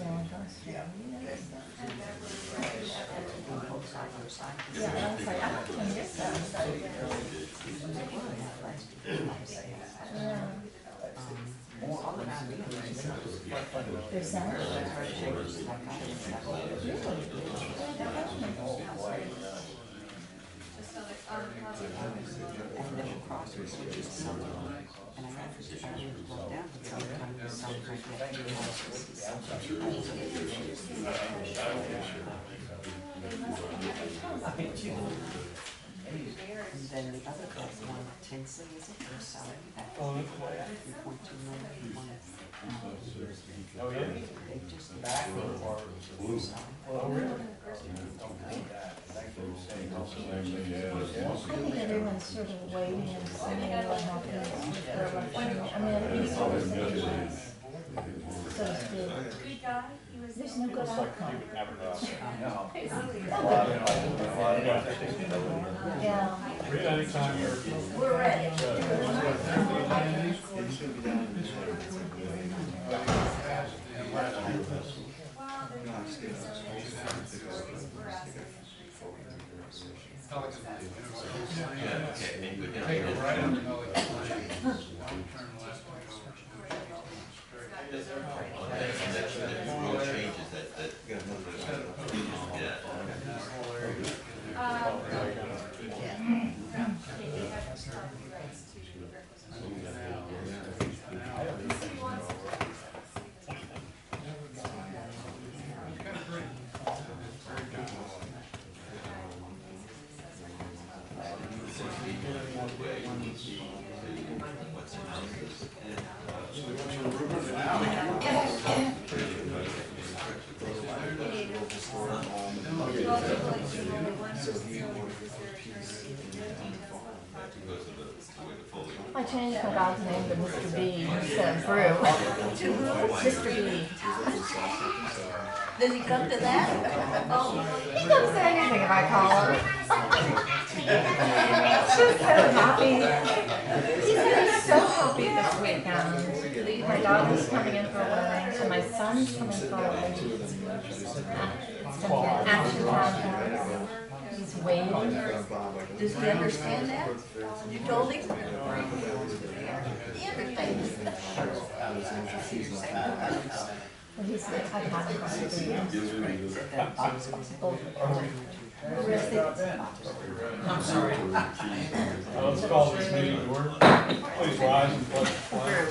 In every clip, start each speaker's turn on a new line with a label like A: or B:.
A: Yeah.
B: Yeah, I was like, I can get that. Yeah. There's that.
C: And then the other one, Tinsley, is it their salary back? 3.2 million.
A: Oh, yeah?
C: They just
A: Back or blue? Oh, really?
B: I think everyone's sort of waiting and seeing what happens with their election. I mean, everybody's sort of saying, so to speak, there's no good outcome.
A: You would never know.
B: Yeah.
A: Read anytime you're.
B: We're ready. I changed my dog's name to Mr. B instead of Brew. Mr. B.
D: Does he come to that? Oh,
B: He doesn't say anything if I call him. She's so happy. He's so happy this weekend. My dog is coming in for a wedding, so my son's coming for a wedding. It's going to be an action townhouse. He's waiting.
D: does he understand that? You told him? He understands.
B: Well, he's like, I've had him for 3 years.
A: I'm sorry. Let's call this meeting to order. Please rise and pledge the flag.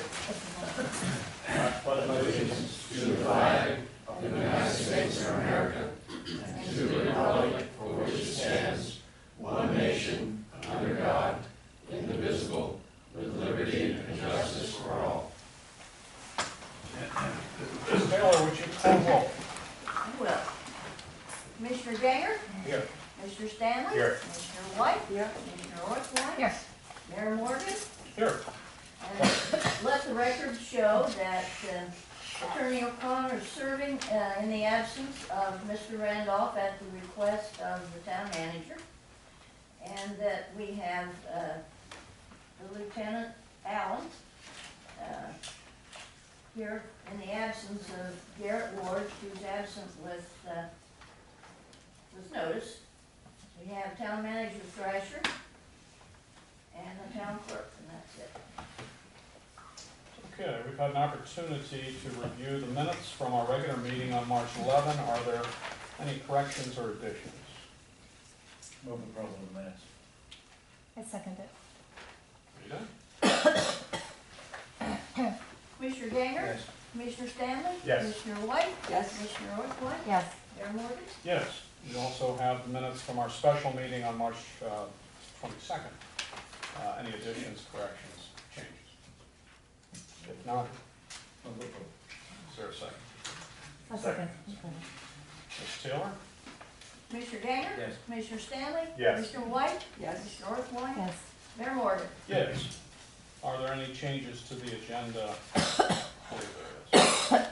A: I pledge allegiance to the flag of the United States of America and to the republic for which it stands, one nation, under God, indivisible, with liberty and justice for all. Ms. Taylor, would you call roll?
D: I will. Commissioner Ganger?
A: Here.
D: Mr. Stanley?
A: Here.
D: Commissioner White? Here. Commissioner Orthwine?
B: Yes.
D: Mayor Morgan?
A: Here.
D: And let the record show that Attorney O'Connor is serving in the absence of Mr. Randolph at the request of the town manager. And that we have the Lieutenant Allen here in the absence of Garrett Ward, who's absent with notice. We have Town Manager Thrasher and the Town Clerk, and that's it.
A: Okay, we've had an opportunity to review the minutes from our regular meeting on March 11. Are there any corrections or additions?
E: Move approval of the minutes.
B: I second it.
A: Rita?
D: Commissioner Ganger?
E: Yes.
D: Commissioner Stanley?
A: Yes.
D: Commissioner White?
C: Yes.
D: Commissioner Orthwine?
B: Yes.
D: Mayor Morgan?
A: Yes. We also have the minutes from our special meeting on March 22nd. Any additions, corrections, changes? If not,
E: Move approval.
A: is there a second?
B: I second.
A: Ms. Taylor?
D: Commissioner Ganger?
E: Yes.
D: Commissioner Stanley?
A: Yes.
D: Commissioner White?
C: Yes.
D: Commissioner Orthwine?
B: Yes.
D: Mayor Morgan?
A: Yes. Are there any changes to the agenda? I believe there is.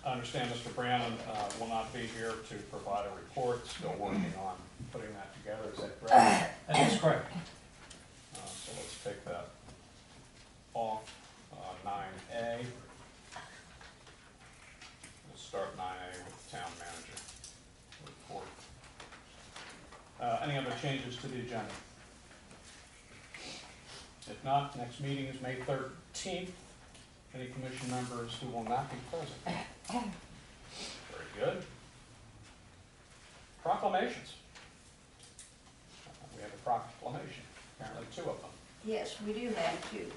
A: I understand Mr. Brannon will not be here to provide a report, still working on putting that together, is that correct?
E: That is correct.
A: So let's take that off. 9A. start at 9 a.m. with the town manager report. Any other changes to the agenda? If not, next meeting is May 13th. Any commission members who will not be present? Very good. Proclamations. We have a proclamation, apparently 2 of them.
D: Yes, we do have 2.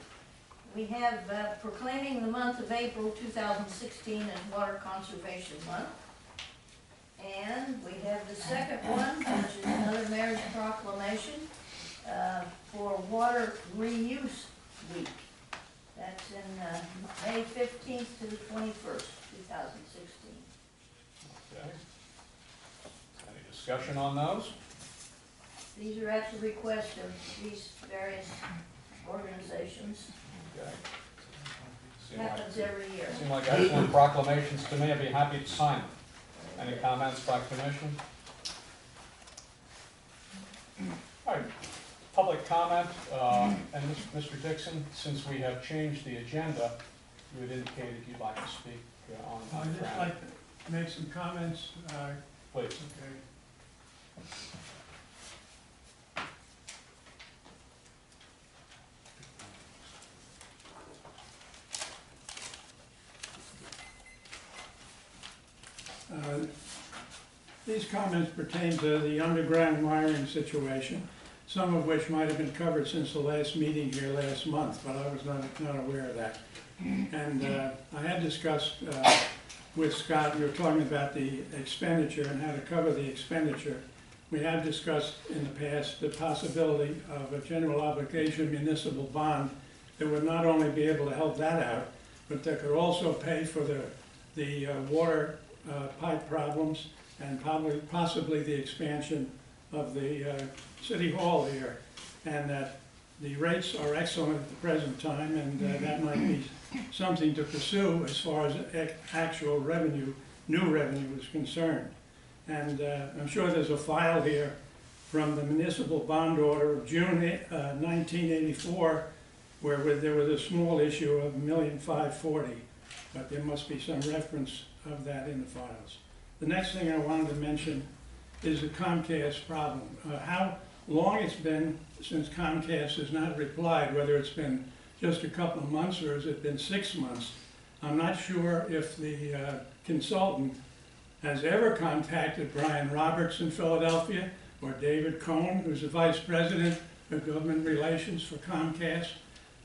D: We have proclaiming the month of April 2016 as Water Conservation Month. And we have the second one, which is another mayor's proclamation for Water Reuse Week. That's in May 15th to the 21st, 2016.
A: Okay. Any discussion on those?
D: These are at the request of these various organizations.
A: Okay.
D: Happens every year.
A: Seem like excellent proclamations to me. I'd be happy to sign them. Any comments by commission? All right, public comment, and Mr. Dixon, since we have changed the agenda, you had indicated you'd like to speak on that.
F: I'd just like to make some comments.
A: Please.
F: Okay. These comments pertain to the underground wiring situation, some of which might have been covered since the last meeting here last month, but I was not aware of that. And I had discussed with Scott, we were talking about the expenditure and how to cover the expenditure. We have discussed in the past the possibility of a general obligation municipal bond that would not only be able to help that out, but that could also pay for the water pipe problems and possibly the expansion of the city hall here. And that the rates are excellent at the present time, and that might be something to pursue as far as actual revenue, new revenue is concerned. And I'm sure there's a file here from the municipal bond order of June 1984, where there was a small issue of $1,540,000, but there must be some reference of that in the files. The next thing I wanted to mention is the Comcast problem. How long it's been since Comcast has not replied, whether it's been just a couple of months or has it been 6 months. I'm not sure if the consultant has ever contacted Brian Roberts in Philadelphia or David Cohn, who's the Vice President of Government Relations for Comcast.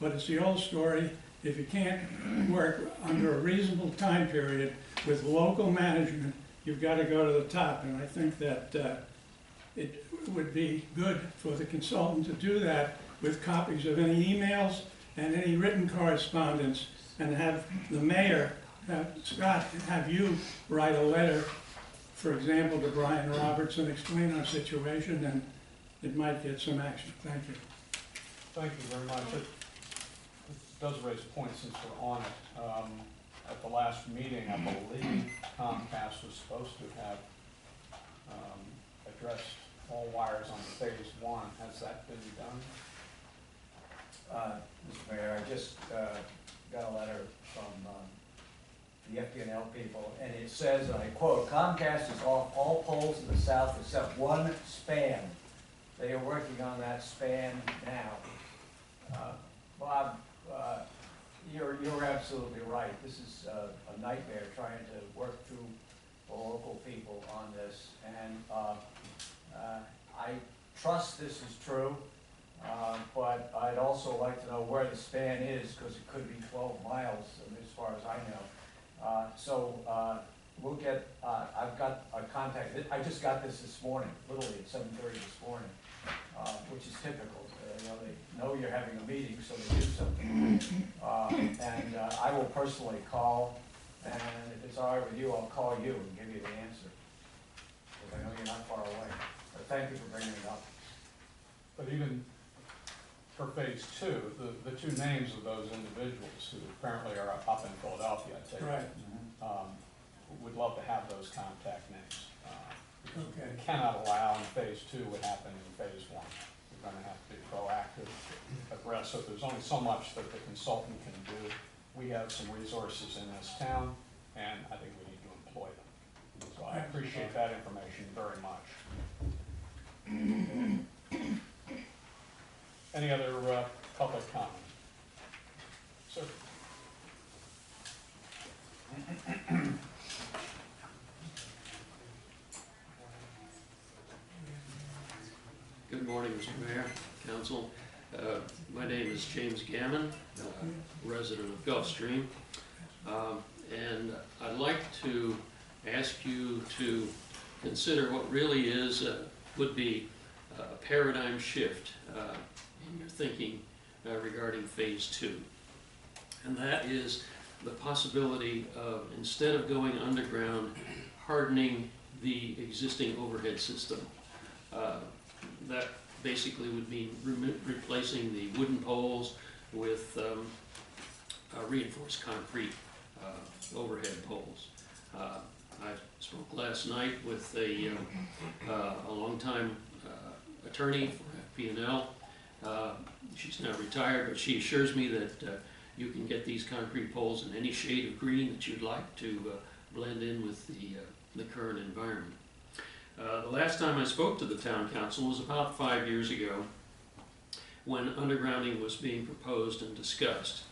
F: But it's the old story. If you can't work under a reasonable time period with local management, you've got to go to the top. And I think that it would be good for the consultant to do that with copies of any emails and any written correspondence, and have the mayor, Scott, have you write a letter, for example, to Brian Roberts and explain our situation, and it might get some action. Thank you.
A: Thank you very much. It does raise a point since we're on it. At the last meeting, I believe Comcast was supposed to have addressed all wires on phase 1. Has that been done?
G: Mr. Mayor, I just got a letter from the FDNL people, and it says, and I quote, "Comcast is off all poles in the south except one span. They are working on that span now." Bob, you're absolutely right. This is a nightmare trying to work through the local people on this, and I trust this is true. But I'd also like to know where the span is, because it could be 12 miles, as far as I know. So we'll get, I've got a contact. I just got this morning, literally at 7:30 this morning, which is typical. They know you're having a meeting, so they do something. And I will personally call, and if it's all right with you, I'll call you and give you the answer, because I know you're not far away. But thank you for bringing it up.
A: But even for phase 2, the 2 names of those individuals who apparently are up in Philadelphia, I take it,
F: Right.
A: would love to have those contact names.
F: Okay.
A: We cannot allow in phase 2 what happened in phase 1. We're going to have to be proactive, aggressive. There's only so much that the consultant can do. We have some resources in this town, and I think we need to employ appreciate that information very much. Any other public comment? Sir?
H: Good morning, Mr. Mayor, Council. My name is James Gammon, resident of Gulfstream. And I'd like to ask you to consider what really is, would be a paradigm shift in your thinking regarding Phase 2. And that is the possibility of, instead of going underground, hardening the existing overhead system. That basically would mean replacing the wooden poles with reinforced concrete overhead poles. I spoke last night with a longtime attorney for FP&L. She's now retired, but she assures me that you can get these concrete poles in any shade of green that you'd like to blend in with the current environment. The last time I spoke to the town council was about 5 years ago, when undergrounding was being proposed and discussed.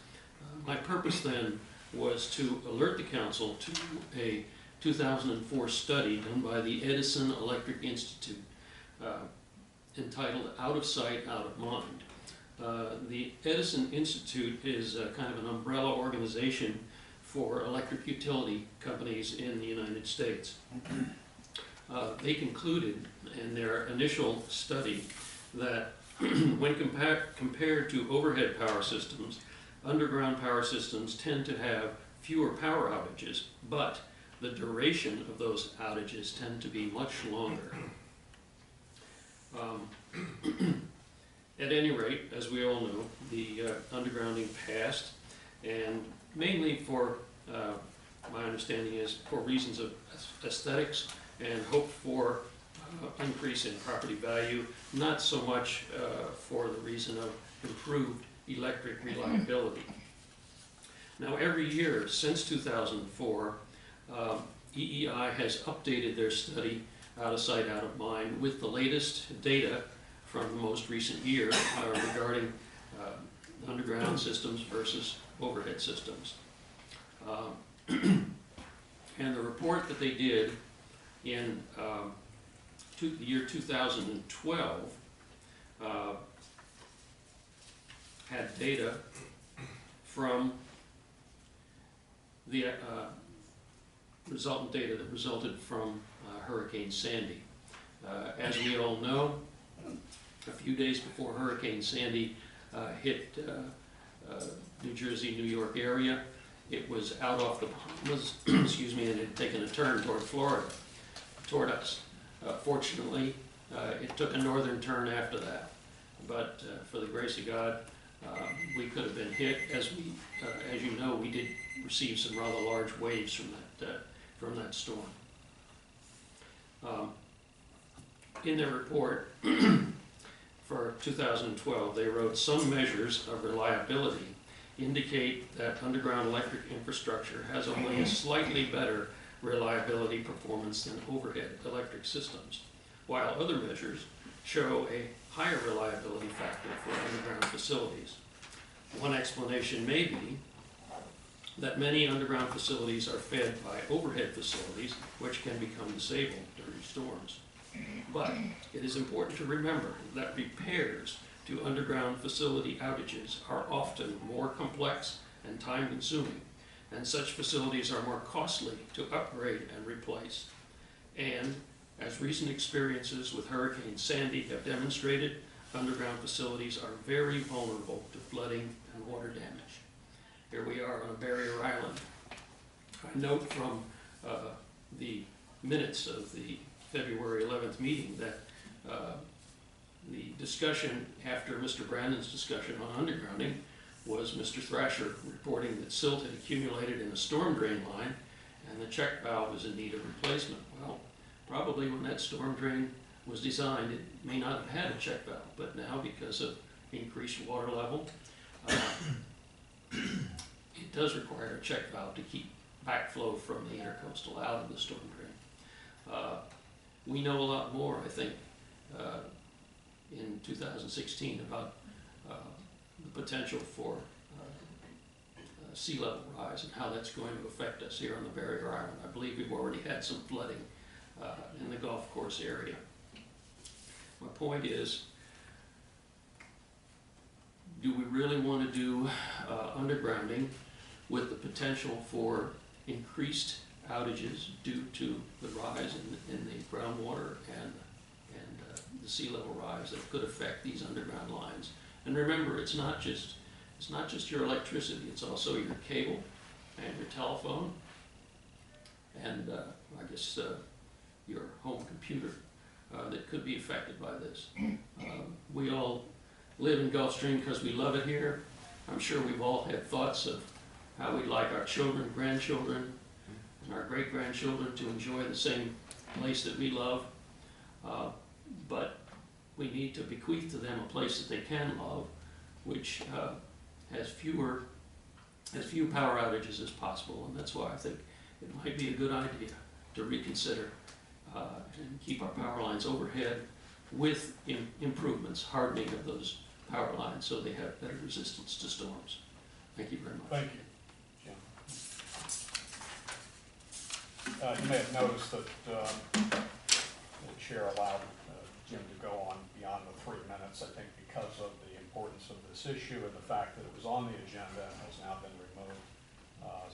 H: My purpose then was to alert the council to a 2004 study done by the Edison Electric Institute entitled Out of Sight, Out of Mind. The Edison Institute is kind of an umbrella organization for electric utility companies in the United States. They concluded in their initial study that when compared to overhead power systems, underground power systems tend to have fewer power outages, but the duration of those outages tend to be much longer. At any rate, as we all know, the undergrounding passed, and mainly for, my understanding is, for reasons of aesthetics and hope for increase in property value, not so much for the reason of improved electric reliability. Now, every year since 2004, EEI has updated their study, Out of Sight, Out of Mind, with the latest data from the most recent year regarding underground systems versus overhead systems. And the report that they did in the year 2012 had data from the resultant data that resulted from Hurricane Sandy. As we all know, a few days before Hurricane Sandy hit New Jersey, New York area, it was out off the Bahamas, excuse me, and it had taken a turn toward Florida, toward us. Fortunately, it took a northern turn after that, but for the grace of God, we could have been hit. As you know, we did receive some rather large waves from that storm. In their report for 2012, they wrote, some measures of reliability indicate that underground electric infrastructure has only a slightly better reliability performance than overhead electric systems, while other measures show a higher reliability factor for underground facilities. One explanation may be that many underground facilities are fed by overhead facilities, which can become disabled during storms. But it is important to remember that repairs to underground facility outages are often more complex and time-consuming, and such facilities are more costly to upgrade and replace. And as recent experiences with Hurricane Sandy have demonstrated, underground facilities are very vulnerable to flooding and water damage. Here we are on a barrier island. I note from the minutes of the February 11th meeting that the discussion after Mr. Brandon's discussion on undergrounding was Mr. Thrasher reporting that silt had accumulated in a storm drain line and the check valve was in need of replacement. Well, probably when that storm drain was designed, it may not have had a check valve, but now because of increased water level, it does require a check valve to keep backflow from the intercoastal out of the storm drain. we know a lot more, I think, in 2016 about the potential for sea level rise and how that's going to affect us here on the barrier island. I believe we've already had some flooding in the golf course area. My point is, do we really want to do undergrounding with the potential for increased outages due to the rise in the groundwater and the sea level rise that could affect these underground lines? And remember, it's not just your electricity, it's also your cable and your telephone and I guess your home computer that could be affected by this. We all live in Gulfstream because we love it here. I'm sure we've all had thoughts of how we'd like our children, grandchildren, and our great-grandchildren to enjoy the same place that we love. But we need to bequeath to them a place that they can love, which has few power outages as possible, and that's why I think it might be a good idea to reconsider and keep our power lines overhead with improvements, hardening of those power lines so they have better resistance to storms. Thank you very much.
A: Thank you, Jim. You may have noticed that the chair allowed Jim to go on beyond the 3 minutes, I think because of the importance of this issue and the fact that it was on the agenda and has now been removed.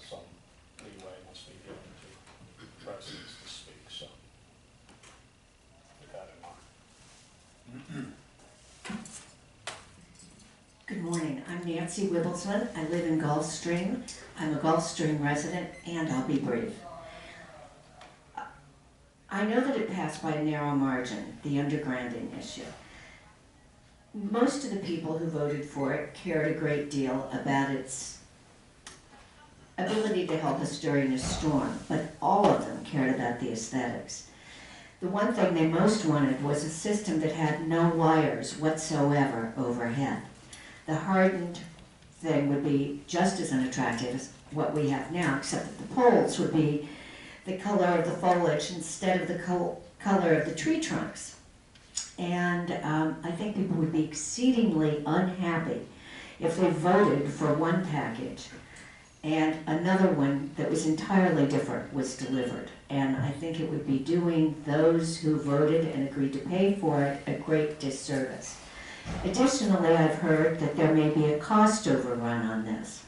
A: Some leeway must be given to residents to speak, so with that in mind.
I: Good morning, I'm Nancy Wibblesman. I live in Gulfstream. I'm a Gulfstream resident, and I'll be brief. I know that it passed by a narrow margin, the undergrounding issue. Most of the people who voted for it cared a great deal about its ability to help us during a storm, but all of them cared about the aesthetics. The one thing they most wanted was a system that had no wires whatsoever overhead. The hardened thing would be just as unattractive as what we have now, except that the poles would be the color of the foliage instead of the color of the tree trunks. And I think people would be exceedingly unhappy if they voted for one package and another one that was entirely different was delivered. And I think it would be doing those who voted and agreed to pay for it a great disservice. Additionally, I've heard that there may be a cost overrun on this.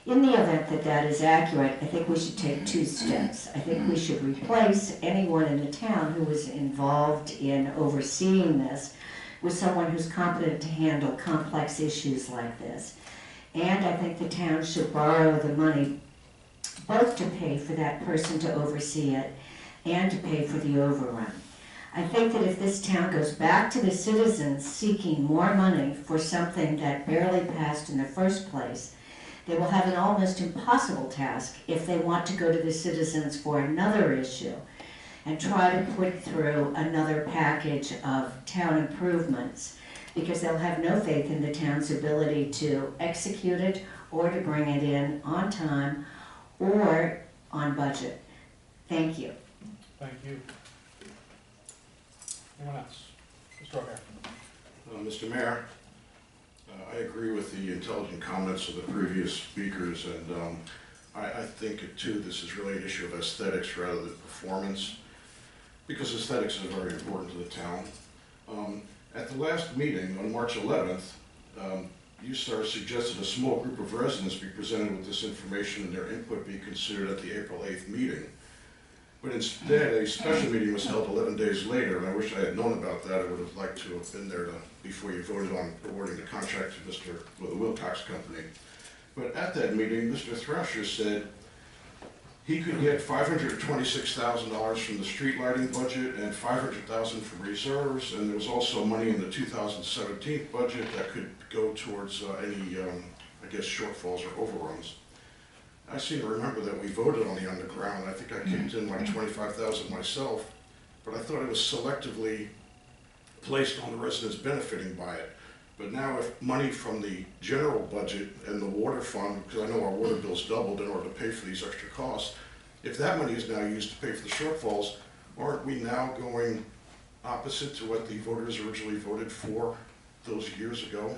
I: In the event that that is accurate, I think we should take 2 steps. I think we should replace anyone in the town who was involved in overseeing this with someone who's competent to handle complex issues like this. And I think the town should borrow the money both to pay for that person to oversee it and to pay for the overrun. I think that if this town goes back to the citizens seeking more money for something that barely passed in the first place, they will have an almost impossible task if they want to go to the citizens for another issue and try to put through another package of town improvements, because they'll have no faith in the town's ability to execute it or to bring it in on time or on budget. Thank you.
A: Thank you. Anyone else? Mr. O'Hare.
J: Mr. Mayor, I agree with the intelligent comments of the previous speakers, and I think too this is really an issue of aesthetics rather than performance, because aesthetics is very important to the town. At the last meeting on March 11th, you, sir, suggested a small group of residents be presented with this information and their input be considered at the April 8th meeting. But instead, a special meeting was held 11 days later, and I wish I had known about that. I would have liked to have been there before you voted on awarding the contract to the Wilcox Company. But at that meeting, Mr. Thrasher said he could get $526,000 from the street lighting budget and $500,000 from reserves, and there was also money in the 2017 budget that could go towards any, I guess, shortfalls or overruns. I seem to remember that we voted on the underground. I think I kicked in like $25,000 myself, but I thought it was selectively placed on the residents benefiting by it. But now if money from the general budget and the water fund, because I know our water bills doubled in order to pay for these extra costs, if that money is now used to pay for the shortfalls, aren't we now going opposite to what the voters originally voted for those years ago?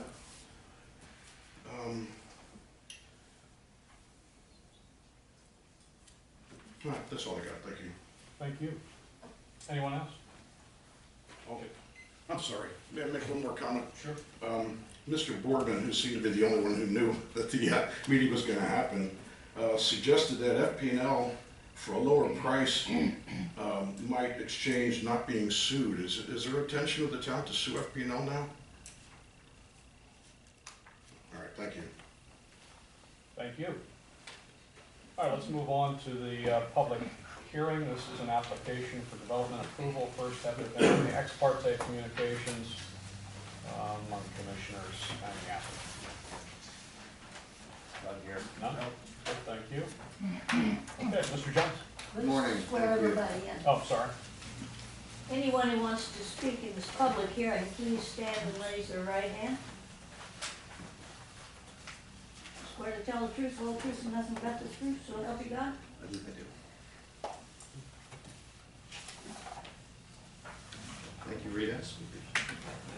J: That's all I got, thank you.
A: Thank you. Anyone else?
J: Oh, I'm sorry, may I make one more comment?
A: Sure.
J: Mr. Boardman, who seemed to be the only one who knew that the meeting was gonna happen, suggested that FP&L, for a lower price, might exchange not being sued. Is there intention of the town to sue FP&L now? All right, thank you.
A: Thank you. All right, let's move on to the public hearing. This is an application for development approval. First, have there been any ex parte communications among commissioners and the applicant? None here. None? Good, thank you. Okay, Mr. Jones?
D: Let's
K: Morning,
D: swear
K: thank you.
D: everybody in.
A: Oh, sorry.
D: Anyone who wants to speak in this public hearing, please stand and raise their right hand. Swear to tell the truth, the whole truth, and nothing but the truth, so help you God?
K: I believe I do. Thank you, Rita.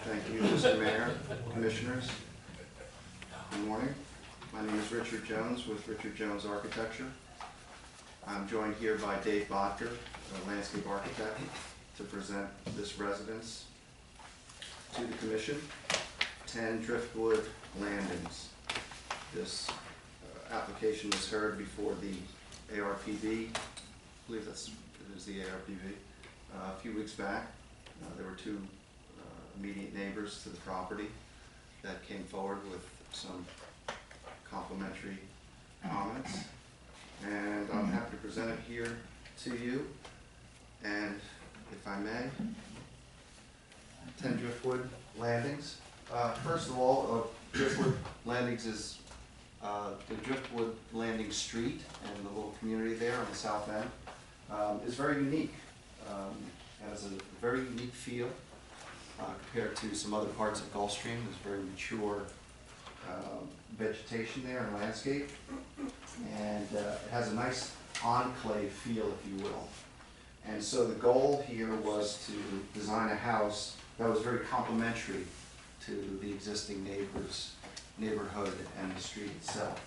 K: Thank you, Mr. Mayor, Commissioners. Good morning. My name is Richard Jones with Richard Jones Architecture. I'm joined here by Dave Bodker, a landscape architect, to present this residence to the Commission, 10 Driftwood Landings. This application was heard before the ARPV, I believe it is the ARPV, a few weeks back. There were two immediate neighbors to the property that came forward with some complimentary comments. And I'm happy to present it here to you. And if I may, 10 Driftwood Landings. First of all, Driftwood Landings is the Driftwood Landing Street and the little community there on the south end is very unique. Has a very unique feel compared to some other parts of Gulfstream. There's very mature vegetation there and landscape, and it has a nice enclave feel, if you will. And so the goal here was to design a house that was very complementary to the existing neighborhood and the street itself.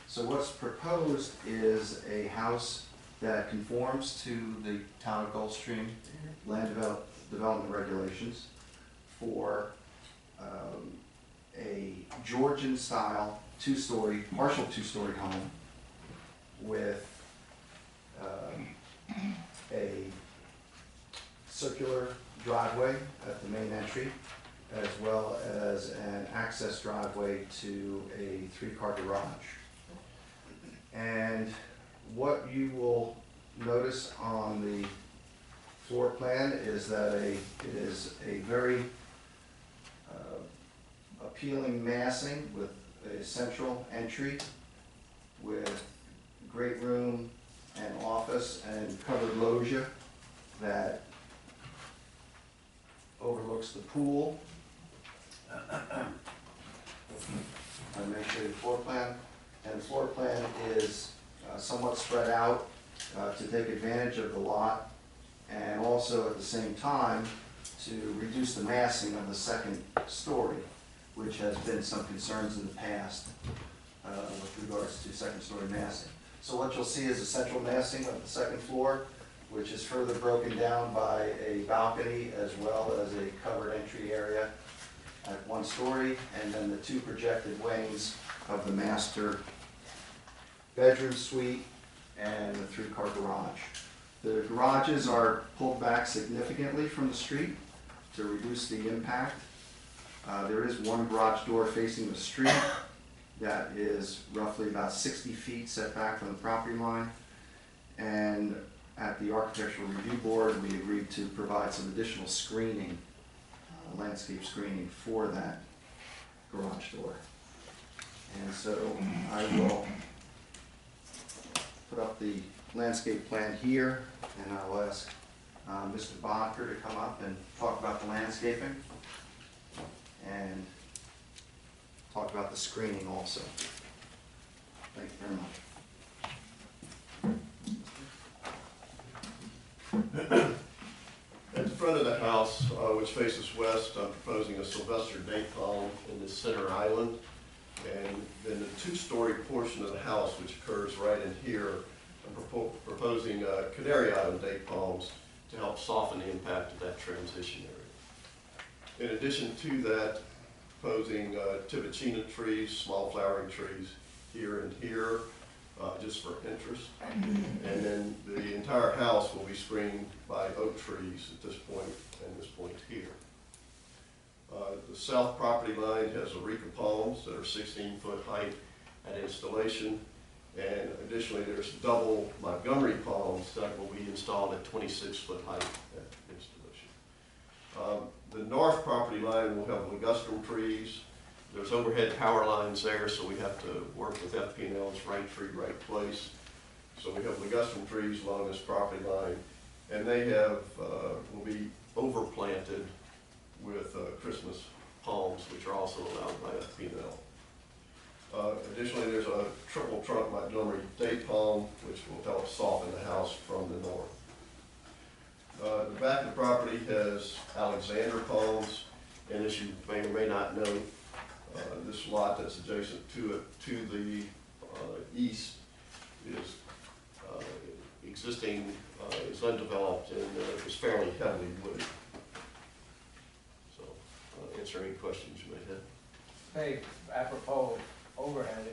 K: So what's proposed is a house that conforms to the town of Gulfstream land development regulations for a Georgian-style partial two-story home with a circular driveway at the main entry, as well as an access driveway to a 3-car garage. And what you will notice on the floor plan is that it is a very appealing massing with a central entry with great room and office and covered loggia that overlooks the pool. I may show you the floor plan. And the floor plan is somewhat spread out to take advantage of the lot, and also at the same time to reduce the massing of the second story, which has been some concerns in the past with regards to second story massing. So what you'll see is a central massing of the second floor, which is further broken down by a balcony as well as a covered entry area at 1 story, and then the 2 projected wings of the master bedroom suite and the 3-car garage. The garages are pulled back significantly from the street to reduce the impact. There is one garage door facing the street that is roughly about 60 feet set back from the property line. And at the Architectural Review Board, we agreed to provide some additional screening, landscape screening for that garage door. And so I will put up the landscape plan here, and I'll ask Mr. Bodker to come up and talk about the landscaping and talk about the screening also. Thank you very much.
L: front of the house, which faces west, I'm proposing a Sylvester date palm in the center island. And then the two-story portion of the house, which occurs right in here, I'm proposing Canary Island date palms to help soften the impact of that transition area. In addition to that, proposing Tibicina trees, small flowering trees here and here, just for interest. And then the entire house will be screened by oak trees at this point and this point here. The south property line has areca palms that are 16-foot height at installation. And additionally, there's double Montgomery palms that will be installed at 26-foot height at installation. The north property line will have ligustrum trees. There's overhead power lines there, so we have to work with FP&L's right tree, right place. So we have ligustrum trees along this property line, and they have will be overplanted with Christmas palms, which are also allowed by FP&L. Additionally, there's a triple trunk Montgomery date palm, which will help soften the house from the north. The back of the property has Alexander palms, and as you may or may not know, this lot that's adjacent to it, to the east, is existing, is undeveloped, and is fairly heavily wooded. So, answer any questions you may have.
G: Hey, apropos overhead,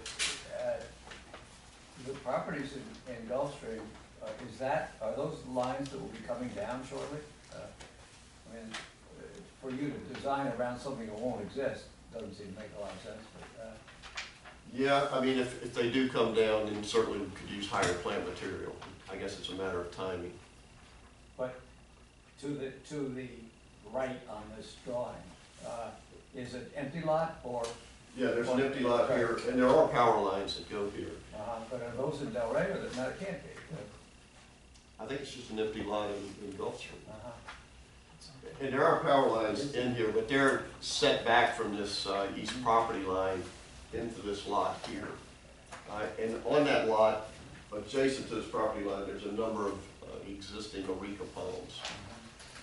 G: the properties in Gulf Stream, are those lines that will be coming down shortly? I mean, for you to design around something that won't exist doesn't seem to make a lot of sense. But,
L: yeah, I mean, if they do come down, then certainly we could use higher plant material. I guess it's a matter of timing.
G: But to the right on this drawing, is it empty lot or?
L: Yeah, there's an empty lot here, and there are power lines that go here.
G: But are those in Delray or that? No, it can't be.
L: I think it's just an empty lot in Gulf Stream. And there are power lines in here, but they're set back from this east property line into this lot here. And on that lot, adjacent to this property line, there's a number of existing areca palms.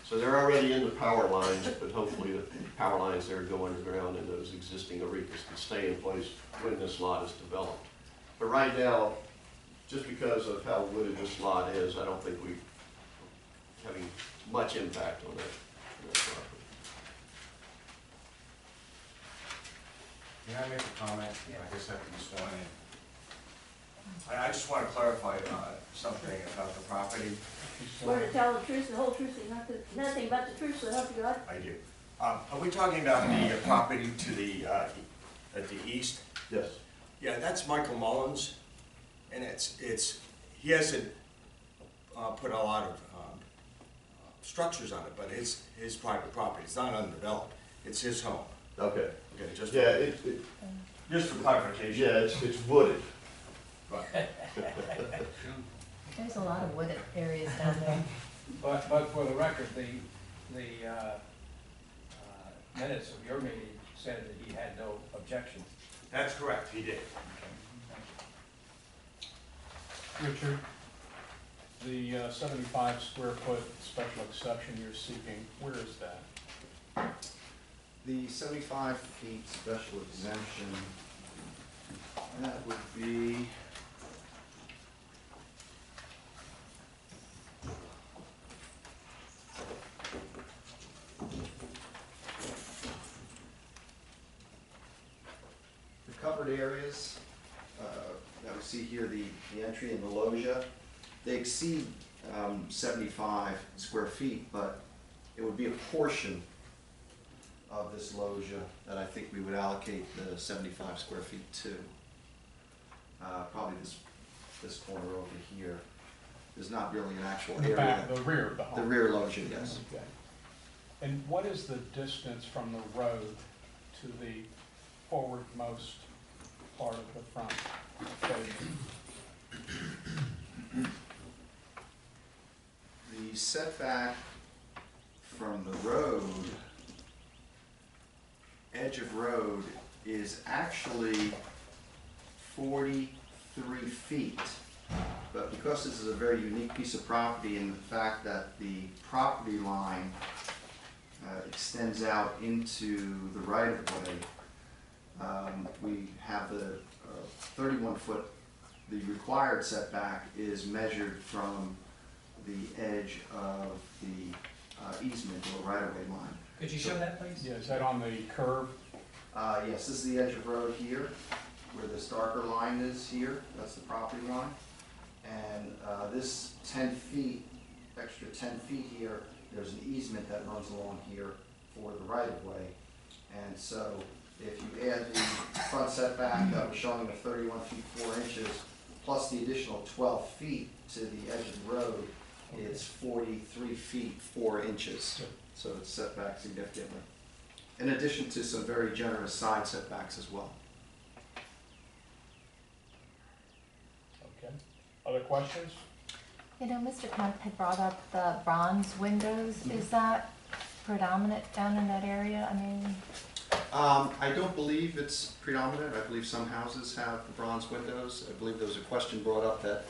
L: So they're already in the power lines, but hopefully the power lines there go underground and those existing arecas can stay in place when this lot is developed. But right now, just because of how wooded this lot is, I don't think we're having much impact on that property.
M: Can I make a comment? I guess I have to be sworn in. I just want to clarify something about the property.
D: Swear to tell the truth, the whole truth, and nothing but the truth, so help you God.
M: I do. Are we talking about the property to the, at the east?
L: Yes.
M: Yeah, that's Michael Mullins, and he hasn't put a lot of structures on it, but his private property. It's not undeveloped. It's his home.
L: Okay.
M: Okay, just
L: Yeah,
M: just for clarification.
L: yeah, it's wooded.
M: Right.
B: There's a lot of wooded areas down there.
G: But for the record, the minutes of your meeting said that he had no objection.
M: That's correct. He did.
A: Richard, the 75 square foot special exception you're seeking, where is that?
K: The 75 feet special exemption, that would be the covered areas that we see here, the entry and the loggia. They exceed 75 square feet, but it would be a portion of this loggia that I think we would allocate the 75 square feet to. Probably this corner over here. There's not really an actual
A: In the
K: area.
A: back, the rear of the home?
K: The rear loggia, yes.
A: Okay. And what is the distance from the road to the forwardmost part of the front facing?
K: The setback from the road, edge of road, is actually 43 feet. but because this is a very unique piece of property in the fact that the property line extends out into the right-of-way, we have the 31-foot, the required setback is measured from the edge of the easement or right-of-way line.
A: Could you show that, please? Yeah, is that on the curve?
K: Yes, this is the edge of road here, where this darker line is here, that's the property line. And this 10 feet, extra 10 feet here, there's an easement that runs along here for the right-of-way. And so if you add the front setback that was showing of 31 feet 4 inches, plus the additional 12 feet to the edge of the road, it's 43 feet 4 inches. So it's set back significantly. In addition to some very generous side setbacks as well.
A: Okay. Other questions?
B: You know, Mr. Kemp had brought up the bronze windows. Is that predominant down in that area? I mean,
K: I don't believe it's predominant. I believe some houses have the bronze windows. I believe there was a question brought up that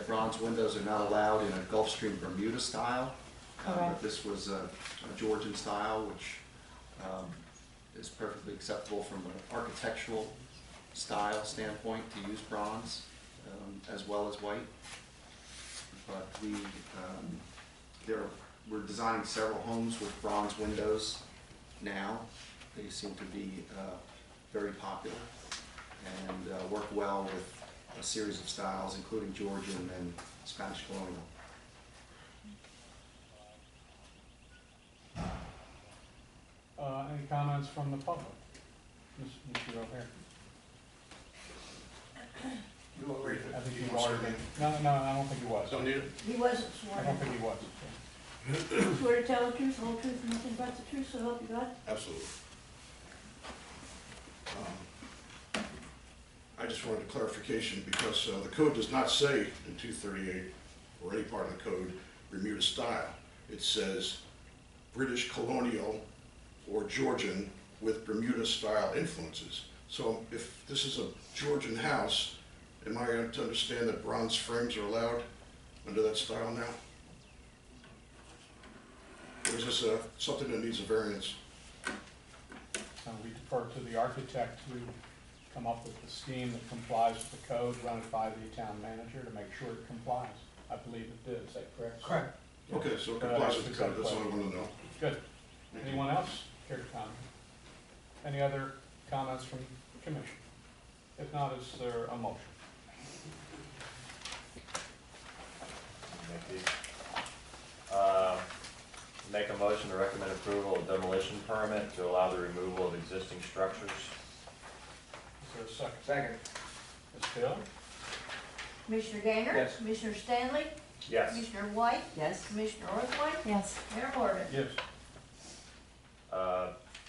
K: bronze windows are not allowed in a Gulfstream Bermuda style. But this was a Georgian style, which is perfectly acceptable from an architectural style standpoint to use bronze as well as white. But we're designing several homes with bronze windows now. They seem to be very popular and work well with a series of styles, including Georgian and Spanish colonial.
A: Any comments from the public? Mr. O'Hare. I think he already been. No, I don't think he was.
J: Don't need it?
D: He wasn't sworn
A: I
D: in.
A: don't think he was.
D: Swear to tell the truth, the whole truth, and nothing but the truth, so help you God?
J: Absolutely. I just wanted a clarification because the code does not say in 238 or any part of the code Bermuda style. It says British colonial or Georgian with Bermuda style influences. So if this is a Georgian house, am I to understand that bronze frames are allowed under that style now? Or is this something that needs a variance?
A: We defer to the architect to come up with the scheme that complies with the code, run it by the town manager to make sure it complies. I believe it did, is that correct? Correct.
J: Okay, so it complies with the code, that's all I want to know.
A: Good. Anyone else care to comment? Any other comments from the commission? If not, is there a motion?
N: Make a motion to recommend approval of demolition permit to allow the removal of existing structures.
A: Is there a second?
M: Second.
A: Ms. Taylor?
D: Commissioner Gainer?
A: Yes.
D: Commissioner Stanley?
N: Yes.
D: Commissioner White?
C: Yes.
D: Commissioner Orthwine?
B: yes.
D: Mayor Morgan?
A: Yes.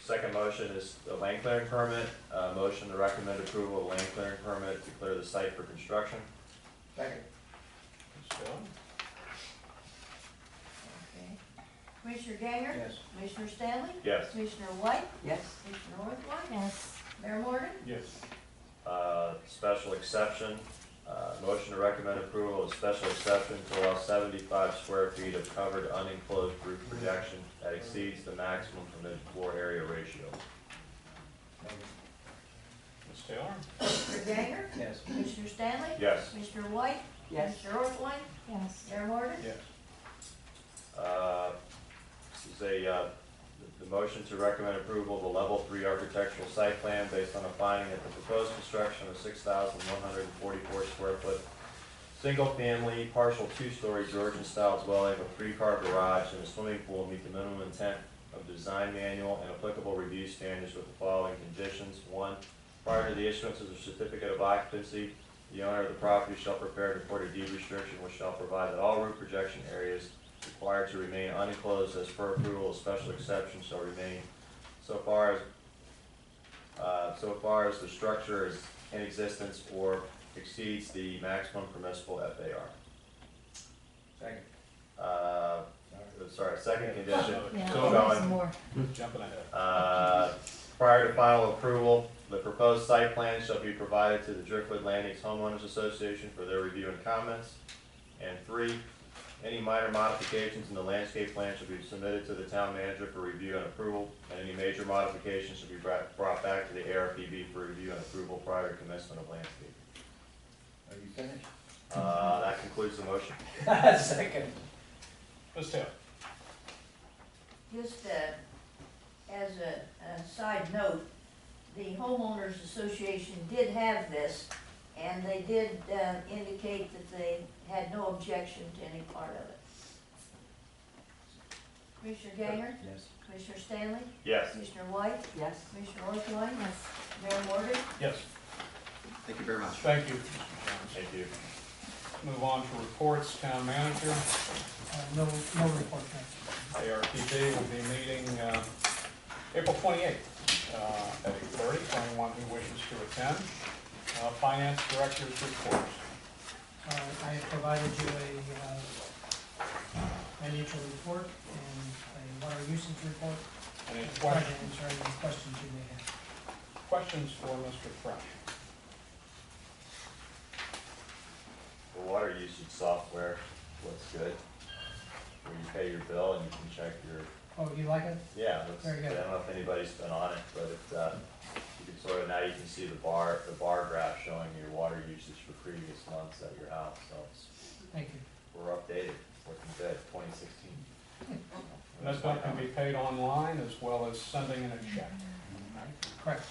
N: Second motion is the land clearing permit. Motion to recommend approval of land clearing permit to clear the site for construction.
M: Second.
A: Ms. Taylor?
D: Okay. Commissioner Gainer?
A: Yes.
D: Commissioner Stanley?
N: Yes.
D: Commissioner White?
C: Yes.
D: Commissioner Orthwine?
B: Yes.
D: Mayor Morgan?
A: Yes.
N: Special exception. Motion to recommend approval of special exception to allow 75 square feet of covered unenclosed roof projection that exceeds the maximum permitted floor area ratio.
A: Ms. Taylor?
D: Commissioner Gainer?
A: Yes.
D: Commissioner Stanley?
N: Yes.
D: Commissioner White?
C: Yes.
D: Commissioner Orthwine?
B: Yes.
D: Mayor Morgan?
A: Yes.
N: This is the motion to recommend approval of a level 3 architectural site plan based on a finding that the proposed construction of 6,144 square foot single-family, partial 2-story Georgian-style dwelling with 3-car garage and a swimming pool meet the minimum intent of the design manual and applicable review standards with the following conditions. 1, prior to the issuance of the certificate of occupancy, the owner of the property shall prepare and record a deed restriction which shall provide that all roof projection areas required to remain unenclosed as per approval of special exception shall remain so far as the structure is in existence or exceeds the maximum permissible FAR.
M: Second.
N: Second condition,
B: Yeah,
N: still
B: there's
N: going.
B: more.
A: Jumping ahead.
N: Prior to final approval, The proposed site plan shall be provided to the Driftwood Landings Homeowners Association for their review and comments. And 3, any minor modifications in the landscape plan should be submitted to the town manager for review and approval, and any major modifications should be brought back to the ARPB for review and approval prior to commencement of landscape.
G: Are you finished?
N: That concludes the motion.
G: Second.
A: Ms. Taylor?
D: Just as a side note, the homeowners association did have this, and they did indicate that they had no objection to any part of it. Commissioner Ganger?
G: Yes.
D: Commissioner Stanley?
N: Yes.
D: Commissioner White?
C: Yes.
D: Commissioner Orthwein?
B: Yes.
D: Mayor Morgan?
A: Yes.
K: Thank you very much.
A: Thank you, Mr. Jones.
N: Thank you.
A: Move on to reports, town manager.
E: No report,
A: ARPB will be meeting April 28th at 8:30 for anyone who wishes to attend. Finance director's report.
E: I have provided you a financial report and a water usage report.
A: Any
E: I'll try to
A: questions?
E: answer any questions you may have.
A: Questions for Mr. Fresh?
N: The water usage software looks good. Where you pay your bill and you can check your,
E: Oh, you like it?
N: yeah, it looks, I
E: Very good.
N: don't know if anybody's been on it, but it, you can sort of, now you can see the bar graph showing your water usage for previous months at your house, so
E: Thank you.
N: we're updated, looking good, 2016.
A: And this bill can be paid online as well as sending in a check. Right?
E: Correct.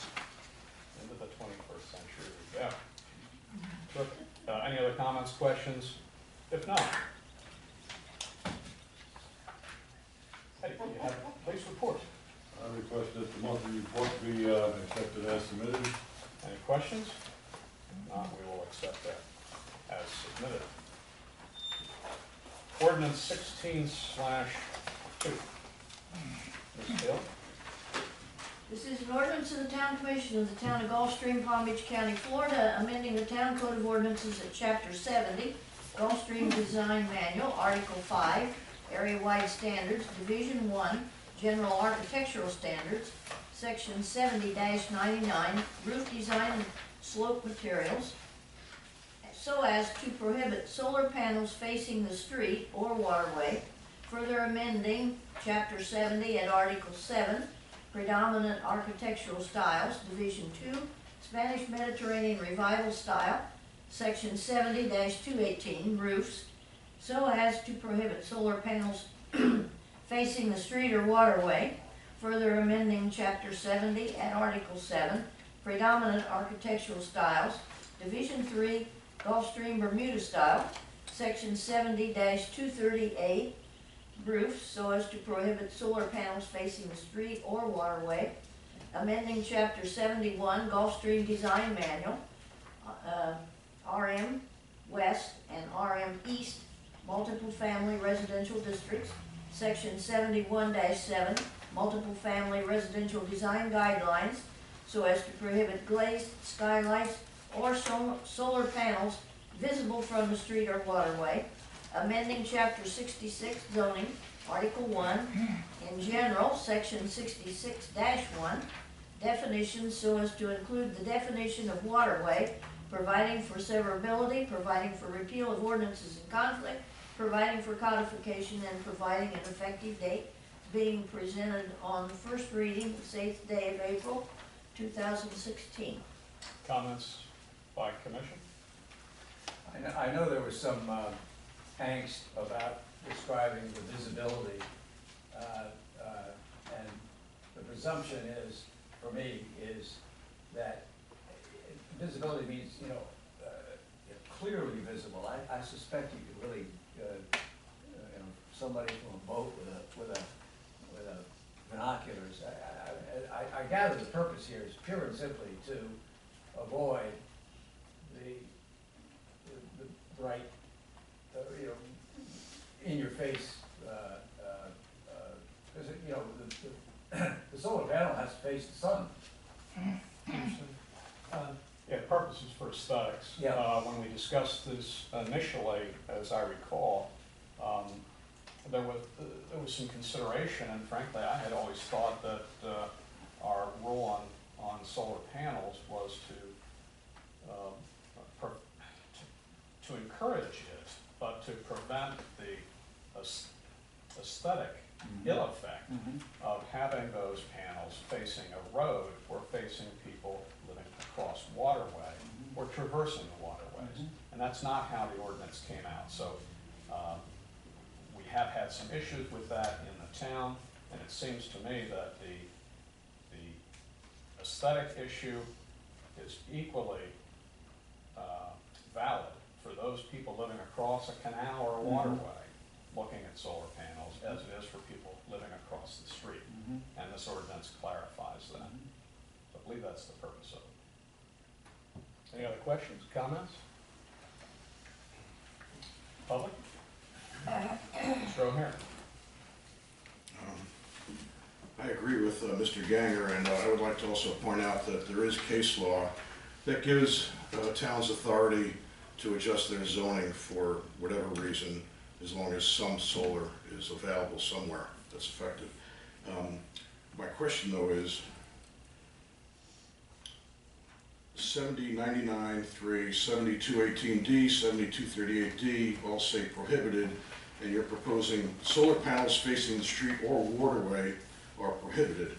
A: Into the 21st century. Yeah. Terrific. Any other comments, questions? If not, Eddie, you have a police report.
O: I request that the monthly report be accepted as submitted.
A: Any questions? If not, we will accept that as submitted. Ordinance 16/2. Ms. Taylor?
D: This is an ordinance of the Town Commission of the Town of Gulfstream, Palm Beach County, Florida, amending the Town Code of Ordinances at Chapter 70, Gulfstream Design Manual, Article 5, Area-Wide Standards, Division 1, General Architectural Standards, Section 70-99, Roof Design and Slope Materials, so as to prohibit solar panels facing the street or waterway, further amending Chapter 70 at Article 7, Predominant Architectural Styles, Division 2, Spanish Mediterranean Revival Style, Section 70-218, Roofs, so as to prohibit solar panels facing the street or waterway, further amending Chapter 70 at Article 7, Predominant Architectural Styles, Division 3, Gulfstream Bermuda Style, Section 70-238, roofs so as to prohibit solar panels facing the street or waterway, amending Chapter 71, Gulfstream Design Manual, RM West and RM East, Multiple Family Residential Districts, Section 71-7, Multiple Family Residential Design Guidelines, so as to prohibit glazed skylights or solar panels visible from the street or waterway, amending Chapter 66 zoning, Article 1, in general, Section 66-1, definitions so as to include the definition of waterway, providing for severability, providing for repeal of ordinances in conflict, providing for codification, and providing an effective date, being presented on the first reading, the 6th day of April, 2016.
A: Comments by commission?
G: I know there was some angst about describing the visibility, and the presumption is, for me, is that visibility means, clearly visible. I suspect you could really, somebody from a boat with a binoculars. I gather the purpose here is pure and simply to avoid the bright, in your face, because the solar panel has to face the sun.
A: Yeah, purposes for aesthetics.
G: Yeah.
A: When we discussed this initially, as I recall, there was some consideration, and frankly, I had always thought that our rule on solar panels was to encourage it, but to prevent the aesthetic ill effect of having those panels facing a road or facing people living across waterway or traversing the waterways. And that's not how the ordinance came out. So we have had some issues with that in the town, and it seems to me that the aesthetic issue is equally valid for those people living across a canal or a waterway looking at solar panels as it is for people living across the street. And this ordinance clarifies that. So I believe that's the purpose of it. Any other questions, comments? Public? Mr. O'Hare.
J: I agree with Mr. Ganger, and I would like to also point out that there is case law that gives towns authority to adjust their zoning for whatever reason, as long as some solar is available somewhere that's effective. My question though is, 7099-3, 7218D, 7238D all say prohibited, and you're proposing solar panels facing the street or waterway are prohibited.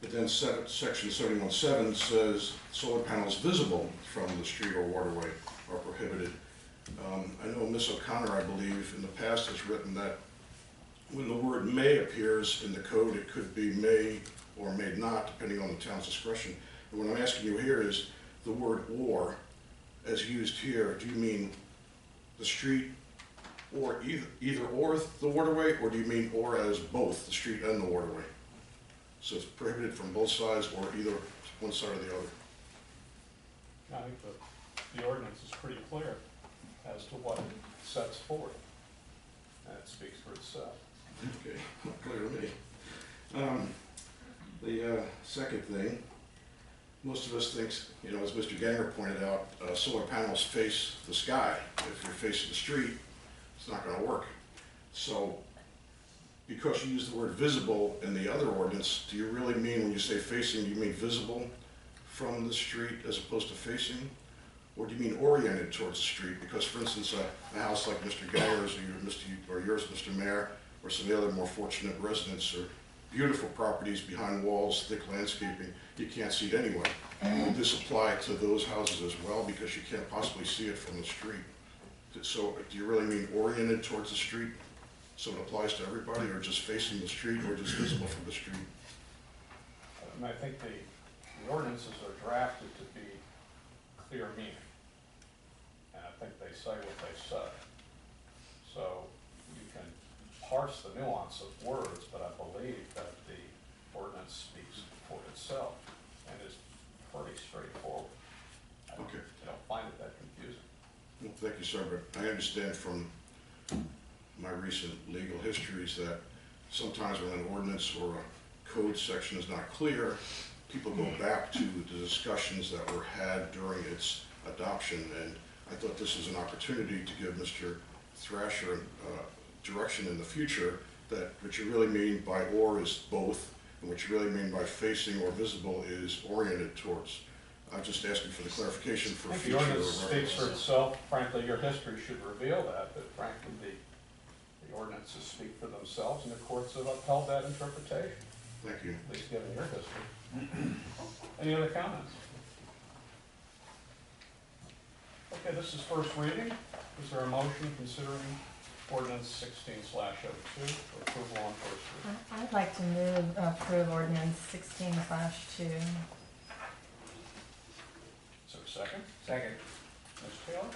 J: But then section 71.7 says solar panels visible from the street or waterway are prohibited. I know Ms. O'Connor, I believe, in the past has written that when the word may appears in the code, it could be may or may not, depending on the town's discretion. And what I'm asking you here is the word or, as used here, do you mean the street or either or the waterway, or do you mean or as both the street and the waterway? So it's prohibited from both sides or either one side or the other?
A: I think the ordinance is pretty clear as to what it sets forth, and it speaks for itself.
J: Okay, not clear to me. The second thing, most of us think, you know, as Mr. Ganger pointed out, solar panels face the sky. If you're facing the street, it's not going to work. So, because you use the word visible in the other ordinance, do you really mean, when you say facing, do you mean visible from the street as opposed to facing? Or do you mean oriented towards the street? Because, for instance, a house like Mr. Ganger's or yours, Mr. Mayor, or some of the other more fortunate residents, or beautiful properties behind walls, thick landscaping, you can't see it anyway. Would this apply to those houses as well, because you can't possibly see it from the street? So do you really mean oriented towards the street, so it applies to everybody, or just facing the street, or just visible from the street?
A: I think the ordinances are drafted to be clear meaning, and I think they say what they say. So you can parse the nuance of words, but I believe that the ordinance speaks for itself and is pretty straightforward.
J: Okay.
A: I don't find it that confusing.
J: Well, thank you, sir, but I understand from my recent legal histories that sometimes when an ordinance or a code section is not clear, people go back to the discussions that were had during its adoption, and I thought this was an opportunity to give Mr. Thrasher direction in the future, that what you really mean by or is both, and what you really mean by facing or visible is oriented towards. I'm just asking for the clarification for future.
A: The ordinance speaks for itself. Frankly, your history should reveal that, but frankly, the ordinances speak for themselves, and the courts have upheld that interpretation.
J: Thank you.
A: At least given your history. Any other comments? Okay, this is first reading. Is there a motion considering ordinance 16/02 for approval on first reading?
B: I'd like to move approve ordinance 16/2.
A: Is there a second?
G: Second.
A: Ms. Taylor?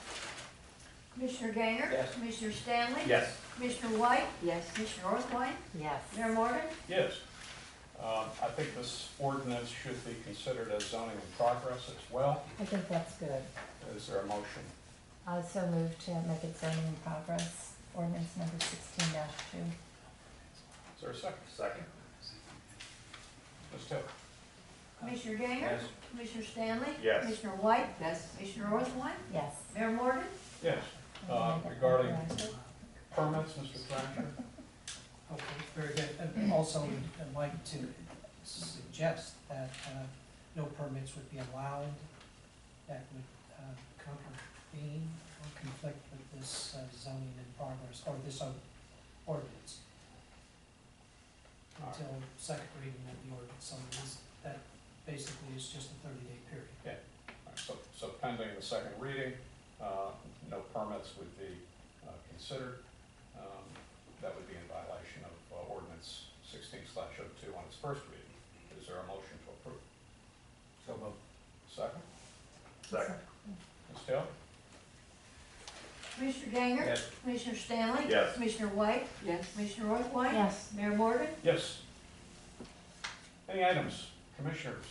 D: Commissioner Gainer?
G: Yes.
D: Commissioner Stanley?
G: Yes.
D: Commissioner White?
C: Yes.
D: Commissioner Orthwein?
B: Yes.
D: Mayor Morgan?
A: Yes. I think this ordinance should be considered as zoning in progress as well.
B: I think that's good.
A: Is there a motion?
B: I also move to make it zoning in progress, ordinance number 16/2.
A: Is there a second?
N: Second.
A: Ms. Taylor?
D: Commissioner Gainer?
G: Yes.
D: Commissioner Stanley?
N: Yes.
D: Commissioner White?
C: Yes.
D: Commissioner Orthwein?
B: Yes.
D: Mayor Morgan?
A: Yes. Regarding permits, Mr. Thrasher?
E: Okay, very good. And also, I'd like to suggest that no permits would be allowed that would contravene or conflict with this zoning in progress, or this ordinance, until second reading of the ordinance. So that basically is just a 30-day period.
A: Yeah. All right, so pending the second reading, no permits would be considered. That would be in violation of ordinance 16/02 on its first reading. Is there a motion to approve?
G: So moved.
A: Second?
N: Second.
A: Ms. Taylor?
D: Commissioner Ganger?
G: Yes.
D: Commissioner Stanley?
N: Yes.
D: Commissioner White?
C: Yes.
D: Commissioner White?
B: Yes.
D: Mayor Morgan?
A: Yes. Any items, commissioners,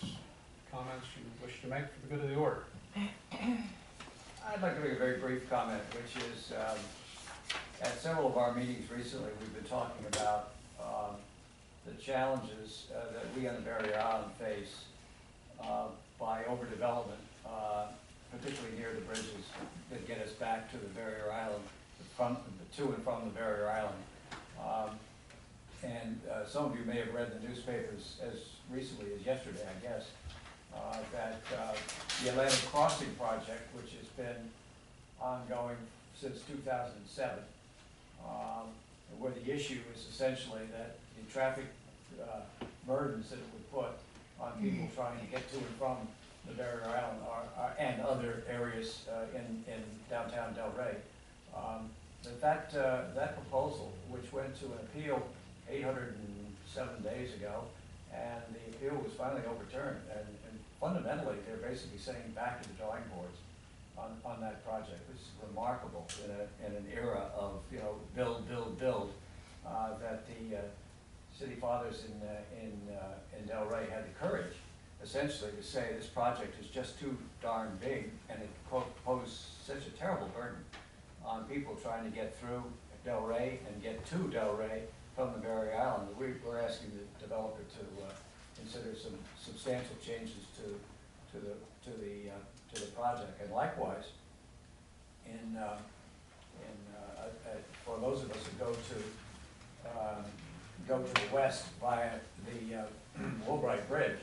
A: comments you wish to make for the good of the order?
G: I'd like to make a very brief comment, which is, at several of our meetings recently, we've been talking about the challenges that we on the barrier island face by overdevelopment, particularly near the bridges that get us back to the barrier island, to and from the barrier island. And some of you may have read the newspapers as recently as yesterday, I guess, that the Atlantic Crossing project, which has been ongoing since 2007, where the issue is essentially that the traffic burdens that it would put on people trying to get to and from the barrier island and other areas in downtown Del Rey, that proposal, which went to an appeal 807 days ago, and the appeal was finally overturned, and fundamentally they're basically saying back to the drawing boards on that project, which is remarkable in an era of, you know, build, that the city fathers in Del Rey had the courage essentially to say this project is just too darn big, and it posed such a terrible burden on people trying to get through Del Rey and get to Del Rey from the barrier island. We're asking the developer to consider some substantial changes to the project, and likewise, for those of us who go to the west via the Woolbright Bridge,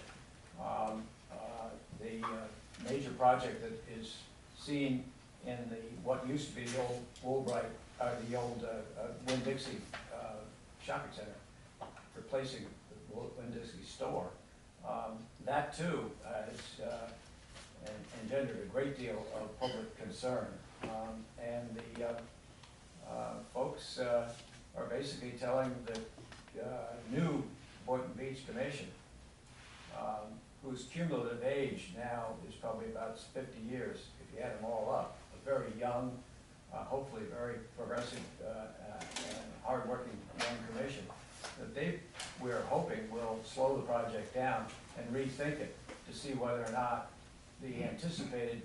G: the major project that is seen in what used to be the old Woolbright, the old Winn-Dixie shopping center, replacing the Winn-Dixie store. That too has engendered a great deal of public concern, and the folks are basically telling the new Boynton Beach Commission, whose cumulative age now is probably about 50 years, if you add them all up, a very young, hopefully very progressive and hardworking young commission, that we're hoping will slow the project down and rethink it to see whether or not the anticipated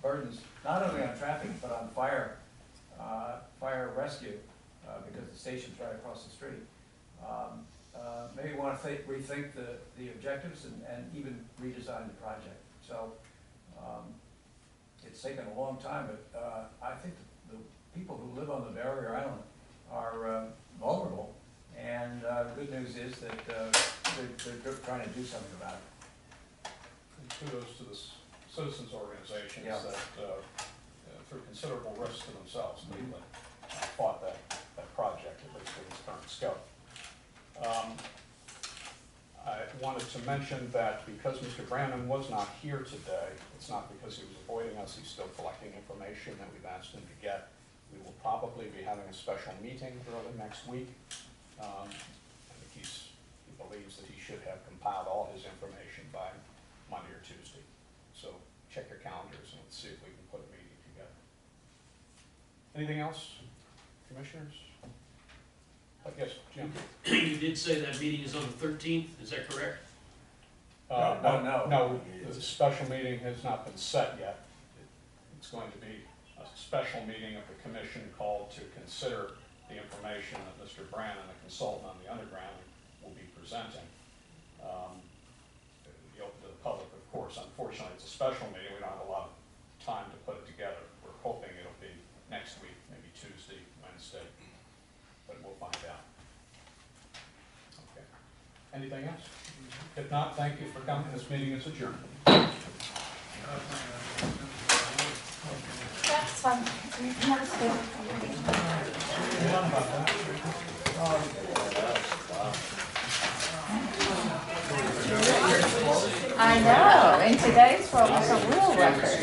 G: burdens, not only on traffic, but on fire rescue, because the station's right across the street. Maybe want to rethink the objectives and even redesign the project. So it's taken a long time, but I think the people who live on the barrier island are vulnerable, and the good news is that they're trying to do something about it.
A: And kudos to the citizens organizations that, through considerable risk to themselves, legally, fought that project, at least in its current scope. I wanted to mention that because Mr. Brandon was not here today, it's not because he was avoiding us, he's still collecting information that we've asked him to get. We will probably be having a special meeting early next week. I think he believes that he should have compiled all his information by Monday or Tuesday. So check your calendars and let's see if we can put a meeting together. Anything else, commissioners? Yes, Jim.
H: You did say that meeting is on the 13th, is that correct?
A: No, the special meeting has not been set yet. It's going to be a special meeting of the commission called to consider the information that Mr. Brandon, the consultant on the underground, will be presenting. Be open to the public, of course. Unfortunately, it's a special meeting. We don't have a lot of time to put it together. We're hoping it'll be next week, maybe Tuesday, Wednesday, but we'll find out. Okay. Anything else? If not, thank you for coming. This meeting is adjourned.
B: That's fun. That was good. I know, in today's world, it's a real record.